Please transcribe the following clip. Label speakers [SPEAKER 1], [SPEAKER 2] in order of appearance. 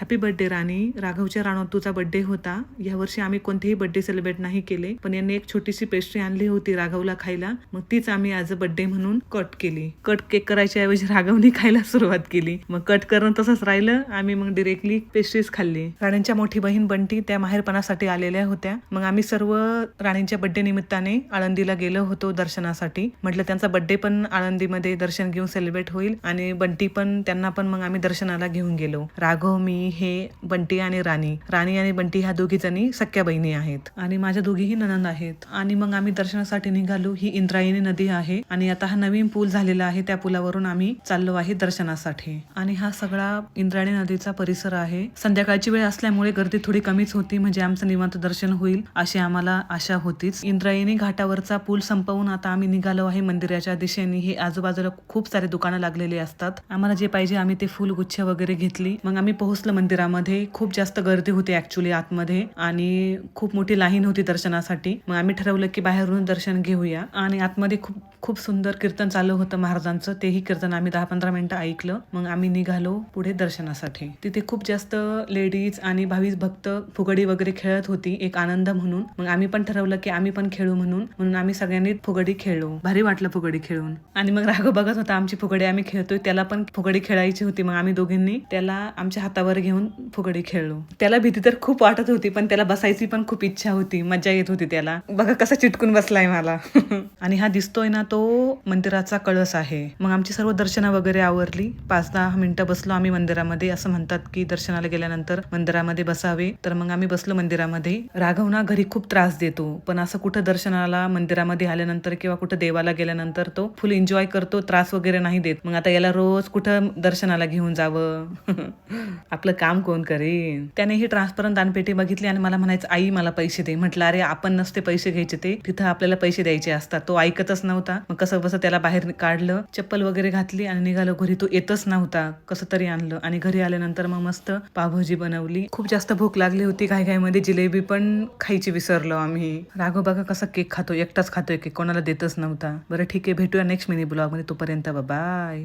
[SPEAKER 1] Happy birthday राणी. राघवच्या राणोतूचा birthday होता. यावर्षी आम्ही कोणतेही बर्थडे सेलिब्रेट नाही केले, पण यांनी एक छोटीशी पेस्ट्री आणली होती राघवला खायला. मग तीच आम्ही ॲज अ बर्थडे म्हणून कट केली. कट केक करायच्या ऐवजी राघवने खायला सुरुवात केली. मग कट करून तसंच राहिलं. आम्ही मग डिरेक्टली पेस्ट्रीज खाल्ली. राणींच्या मोठी बहीण बंटी त्या माहेरपणासाठी आलेल्या होत्या. मग आम्ही सर्व राणींच्या बर्थडे निमित्ताने आळंदीला गेलो होतो दर्शनासाठी. म्हटलं त्यांचा बर्थडे पण आळंदीमध्ये दर्शन घेऊन सेलिब्रेट होईल आणि बंटी पण त्यांना पण मग आम्ही दर्शनाला घेऊन गेलो. राघव, मी, हे बंटी आणि राणी. राणी आणि बंटी ह्या दोघी जणी सख्या बहिणी आहेत आणि माझ्या दोघीही नणंद आहेत. आणि मग आम्ही दर्शनासाठी निघालो. ही इंद्रायणी नदी आहे आणि आता हा नवीन पूल झालेला आहे. त्या पुलावरून आम्ही चाललो आहे दर्शनासाठी. आणि हा सगळा इंद्रायणी नदीचा परिसर आहे. संध्याकाळची वेळ असल्यामुळे गर्दी थोडी कमीच होती, म्हणजे आमचं निवांत दर्शन होईल अशी आम्हाला आशा होतीच. इंद्रायणी घाटावरचा पूल संपवून आता आम्ही निघालो आहे मंदिराच्या दिशेने. हे आजूबाजूला खूप सारे दुकानं लागलेली असतात. आम्हाला जे पाहिजे आम्ही ते फुलगुच्छ वगैरे घेतली. मग आम्ही पोहोचलो मंदिरामध्ये. खूप जास्त गर्दी होती ऍक्च्युली आतमध्ये आणि खूप मोठी लाईन होती दर्शनासाठी. मग आम्ही ठरवलं की बाहेरून दर्शन घेऊया. आणि आतमध्ये खूप सुंदर कीर्तन चालू होतं महाराजांचं. तेही कीर्तन आम्ही 10-15 मिनिटं ऐकलं. मग आम्ही निघालो पुढे दर्शनासाठी. तिथे खूप जास्त लेडीज आणि भाविक भक्त फुगडी वगैरे खेळत होती, एक आनंद म्हणून. मग आम्ही पण ठरवलं की आम्ही पण खेळू म्हणून आम्ही सगळ्यांनी फुगडी खेळलो. भारी वाटलं फुगडी खेळून. आणि मग राघव बघत होता आमची फुगडी आम्ही खेळतोय. त्याला पण फुगडी खेळायची होती. मग आम्ही दोघींनी त्याला आमच्या हातावर घेऊन फुगडी खेळलो. त्याला भीती तर खूप वाटत होती, पण त्याला बसायची पण खूप इच्छा होती. मजा येत होती त्याला. बघा कसा चिटकून बसलाय मला. आणि हा दिसतोय ना तो मंदिराचा कळस आहे. मग आमची सर्व दर्शनं वगैरे आवरली. 5-10 मिनिटं बसलो आम्ही मंदिरामध्ये. असं म्हणतात की दर्शनाला गेल्यानंतर मंदिरामध्ये बसावे. तर मग आम्ही बसलो मंदिरामध्ये. राघव ना घरी खूप त्रास देतो, पण असं कुठं दर्शनाला मंदिरामध्ये आल्यानंतर किंवा कुठं देवाला गेल्यानंतर तो फुल एन्जॉय करतो, त्रास वगैरे नाही देत. मग आता याला रोज कुठं दर्शनाला घेऊन जावं आपलं काम कोण करेन. त्याने ही ट्रान्सपरंट दानपेटी बघितली आणि मला म्हणायचं आई मला पैसे दे. म्हटलं अरे आपण नसते पैसे घ्यायचे, ते तिथं आपल्याला पैसे द्यायचे असतात. तो ऐकतच नव्हता. मग कसं बसं त्याला बाहेर काढलं, चप्पल वगैरे घातली आणि निघालो घरी. तो येतच नव्हता. कसं तरी आणलं आणि घरी आल्यानंतर मग मस्त पावभाजी बनवली. खूप जास्त भूक लागली होती. घाईघाईमध्ये जिलेबी पण खायची विसरलो आम्ही. राघव बघा कसा केक खातो, एकटाच खातोय केक, कोणाला देतच नव्हता. बरं ठीक आहे, भेटूया नेक्स्ट मिनी ब्लॉग मध्ये. तोपर्यंत बाय.